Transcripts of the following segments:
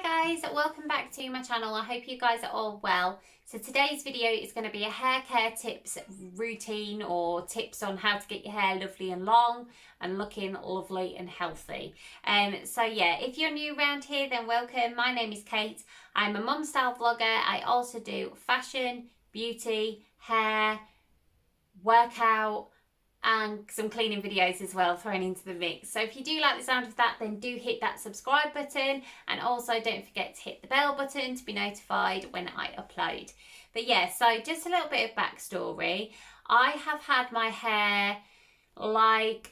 Hi guys, welcome back to my channel. I hope you guys are all well. So today's video is going to be a hair care tips routine or tips on how to get your hair lovely and long and looking lovely and healthy. So yeah, if you're new around here, then welcome. My name is Kate. I'm a mum style vlogger. I also do fashion, beauty, hair, workout, and some cleaning videos as well thrown into the mix. So if you do like the sound of that, then do hit that subscribe button, and also don't forget to hit the bell button to be notified when I upload. But yeah, so just a little bit of backstory. I have had my hair like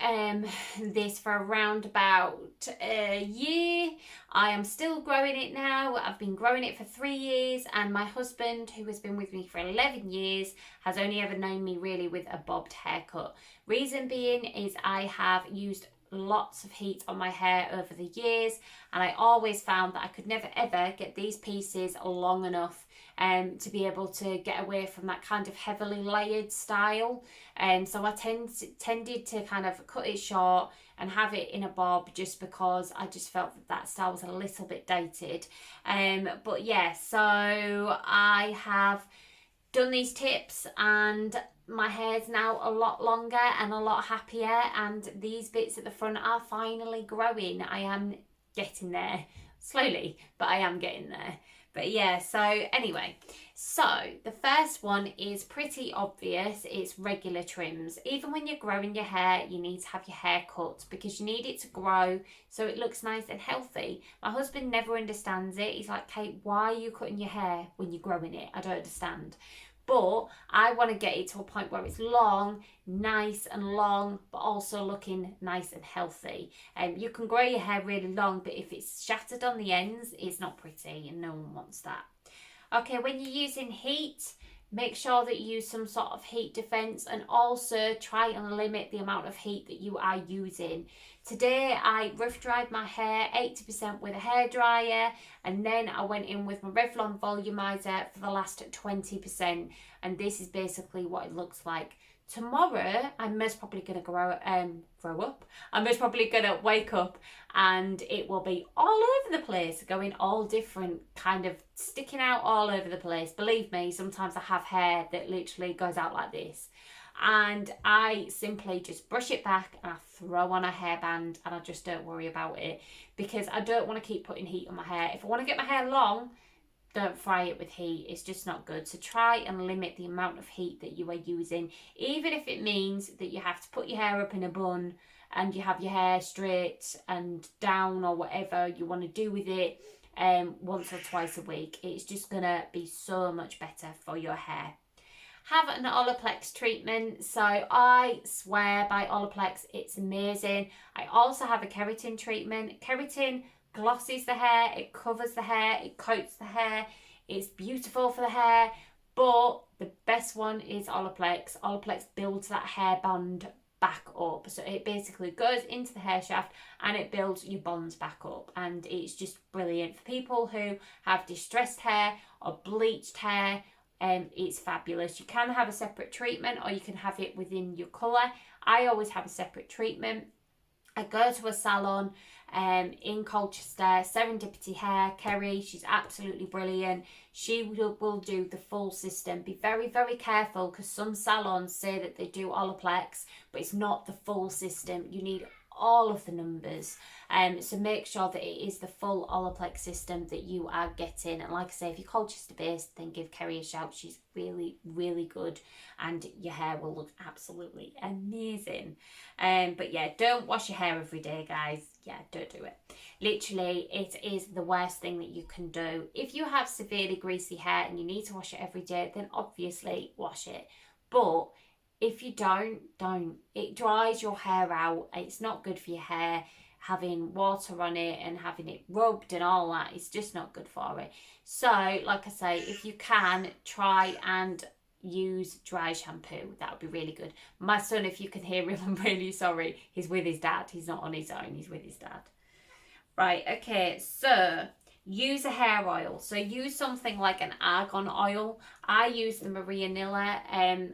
this for around about a year. I am still growing it now. I've been growing it for 3 years, and my husband, who has been with me for 11 years, has only ever known me really with a bobbed haircut. Reason being is I have used lots of heat on my hair over the years, and I always found that I could never ever get these pieces long enough to be able to get away from that kind of heavily layered style. So I tended to kind of cut it short and have it in a bob, just because I just felt that style was a little bit dated. But yeah, so I have done these tips and my hair's now a lot longer and a lot happier, and these bits at the front are finally growing. I am getting there slowly, but I am getting there. But yeah, so anyway, so the first one is pretty obvious. It's regular trims. Even when you're growing your hair, you need to have your hair cut because you need it to grow so it looks nice and healthy. My husband never understands it. He's like, Kate, why are you cutting your hair when you're growing it? I don't understand. But I want to get it to a point where it's long, nice and long, but also looking nice and healthy. You can grow your hair really long, but if it's shattered on the ends, it's not pretty and no one wants that. Okay, when you're using heat, make sure that you use some sort of heat defense, and also try and limit the amount of heat that you are using. Today I rough dried my hair 80% with a hairdryer, and then I went in with my Revlon volumizer for the last 20%, and this is basically what it looks like. Tomorrow I'm most probably going to grow up. I'm most probably going to wake up and it will be all over the place, going all different, kind of sticking out all over the place. Believe me, sometimes I have hair that literally goes out like this, and I simply just brush it back and I throw on a hairband, and I just don't worry about it because I don't want to keep putting heat on my hair. If I want to get my hair long, don't fry it with heat. It's just not good. So try and limit the amount of heat that you are using, even if it means that you have to put your hair up in a bun and you have your hair straight and down, or whatever you want to do with it, once or twice a week. It's just gonna be so much better for your hair. Have an Olaplex treatment. So I swear by Olaplex, it's amazing. I also have a keratin treatment. Keratin glosses the hair, it covers the hair, it coats the hair, it's beautiful for the hair, but the best one is Olaplex. Olaplex builds that hairband back up, so it basically goes into the hair shaft and it builds your bonds back up, and it's just brilliant for people who have distressed hair or bleached hair. It's fabulous. You can have a separate treatment or you can have it within your colour. I always have a separate treatment. I go to a salon in Colchester, Serendipity Hair, Kerry. She's absolutely brilliant. She will do the full system. Be very, very careful, because some salons say that they do Olaplex, but it's not the full system. You need all of the numbers, so make sure that it is the full Olaplex system that you are getting. And like I say, if you're Colchester based, then give Kerry a shout. She's really, really good, and your hair will look absolutely amazing. But yeah, don't wash your hair every day, guys. Yeah, don't do it. Literally, it is the worst thing that you can do. If you have severely greasy hair and you need to wash it every day, then obviously wash it. But if you don't. It dries your hair out. It's not good for your hair. Having water on it and having it rubbed and all that, it's just not good for it. So, like I say, if you can, try and use dry shampoo. That would be really good. My son, if you can hear him, I'm really sorry. He's with his dad. He's not on his own. He's with his dad. Right, okay, so use a hair oil. So use something like an argan oil. I use the Maria Nilla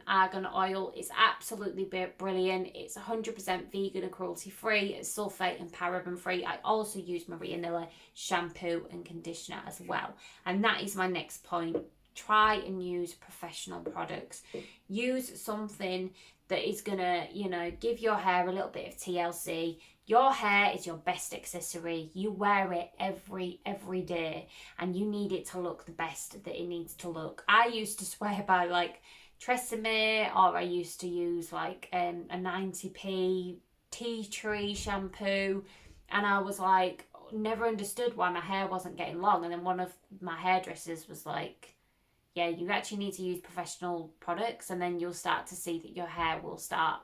argan oil. It's absolutely brilliant. It's 100% vegan and cruelty free. It's sulfate and paraben free. I also use Maria Nilla shampoo and conditioner as well. And that is my next point. Try and use professional products. Use something that is gonna, you know, give your hair a little bit of TLC. Your hair is your best accessory. You wear it every day, and you need it to look the best that it needs to look. I used to swear by like Tresemme, or I used to use like a 90p tea tree shampoo, and I was like, never understood why my hair wasn't getting long. And then one of my hairdressers was like, yeah, you actually need to use professional products, and then you'll start to see that your hair will start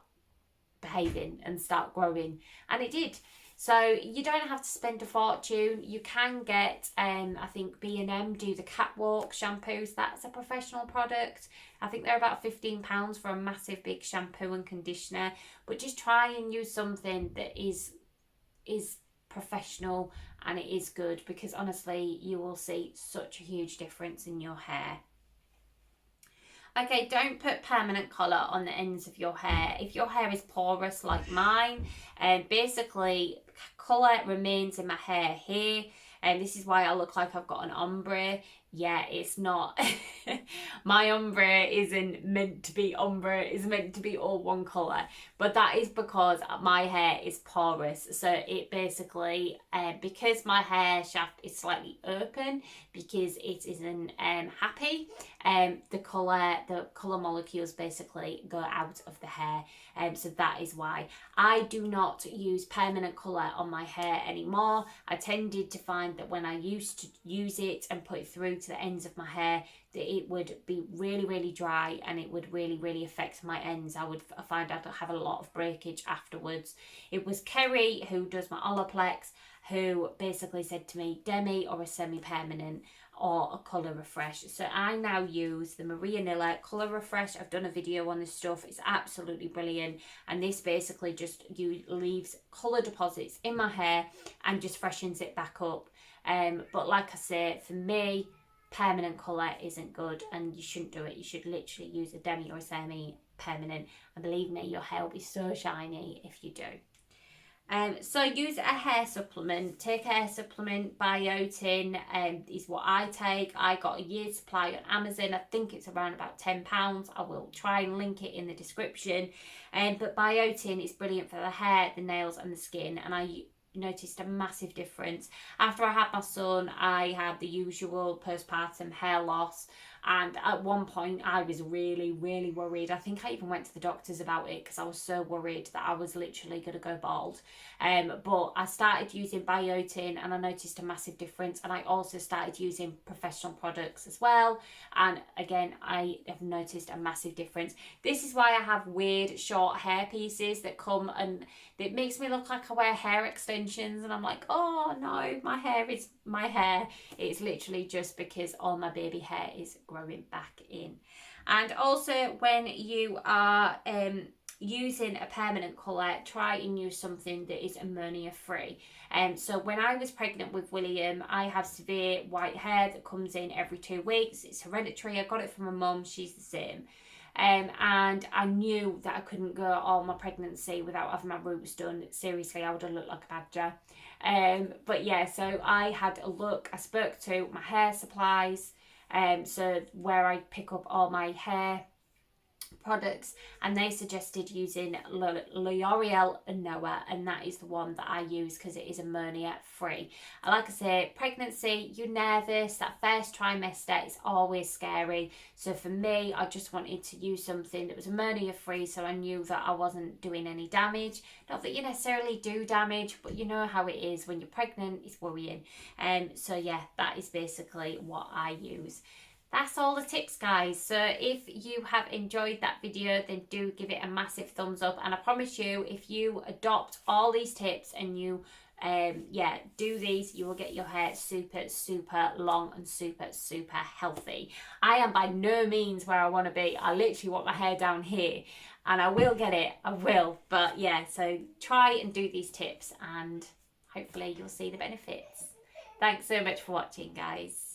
behaving and start growing. And it did. So you don't have to spend a fortune. You can get I think B&M do the catwalk shampoos. That's a professional product. I think they're about £15 for a massive big shampoo and conditioner. But just try and use something that is professional and it is good, because honestly you will see such a huge difference in your hair. Okay, don't put permanent colour on the ends of your hair. If your hair is porous like mine, basically colour remains in my hair here. And this is why I look like I've got an ombre. Yeah, it's not. My ombre isn't meant to be ombre. It's meant to be all one colour. But that is because my hair is porous. So it basically, because my hair shaft is slightly open, because it isn't happy, the colour molecules basically go out of the hair. So that is why I do not use permanent colour on my hair anymore. I tended to find that when I used to use it and put it through to the ends of my hair, that it would be really dry, and it would really affect my ends. I find I'd have a lot of breakage afterwards. It was Kerry, who does my Olaplex, who basically said to me, demi or a semi-permanent or a colour refresh. So I now use the Maria Nilla colour refresh. I've done a video on this stuff. It's absolutely brilliant, and this basically just leaves colour deposits in my hair and just freshens it back up. But like I say, for me, permanent colour isn't good, and you shouldn't do it. You should literally use a demi or a semi-permanent, and believe me, your hair will be so shiny if you do. So use a hair supplement. Take a hair supplement. Biotin is what I take. I got a year's supply on Amazon. I think it's around about £10. I will try and link it in the description. But biotin is brilliant for the hair, the nails and the skin, and I noticed a massive difference. After I had my son, I had the usual postpartum hair loss, and at one point I was really worried. I think I even went to the doctors about it because I was so worried that I was literally going to go bald. But I started using biotin and I noticed a massive difference, and I also started using professional products as well, and again I have noticed a massive difference. This is why I have weird short hair pieces that come, and it makes me look like I wear hair extensions, and I'm like, oh no, my hair is my hair. It's literally just because all my baby hair is growing back in. And also, when you are using a permanent colour, try and use something that is ammonia free. So when I was pregnant with William, I have severe white hair that comes in every 2 weeks. It's hereditary. I got it from my mum. She's the same. And I knew that I couldn't go all my pregnancy without having my roots done. Seriously, I would have looked like a badger. But yeah, so I had a look. I spoke to my hair supplies, so where I pick up all my hair products, and they suggested using L'Oreal Noah, and that is the one that I use because it is ammonia free. And like I say, pregnancy, you're nervous. That first trimester is always scary. So for me, I just wanted to use something that was ammonia free, so I knew that I wasn't doing any damage. Not that you necessarily do damage, but you know how it is when you're pregnant. It's worrying. So yeah, that is basically what I use. That's all the tips, guys. So if you have enjoyed that video, then do give it a massive thumbs up, and I promise you, if you adopt all these tips and you do these, you will get your hair super long and super healthy. I am by no means where I want to be. I literally want my hair down here, and I will get it. I will. But yeah, so try and do these tips, and hopefully you'll see the benefits. Thanks so much for watching, guys.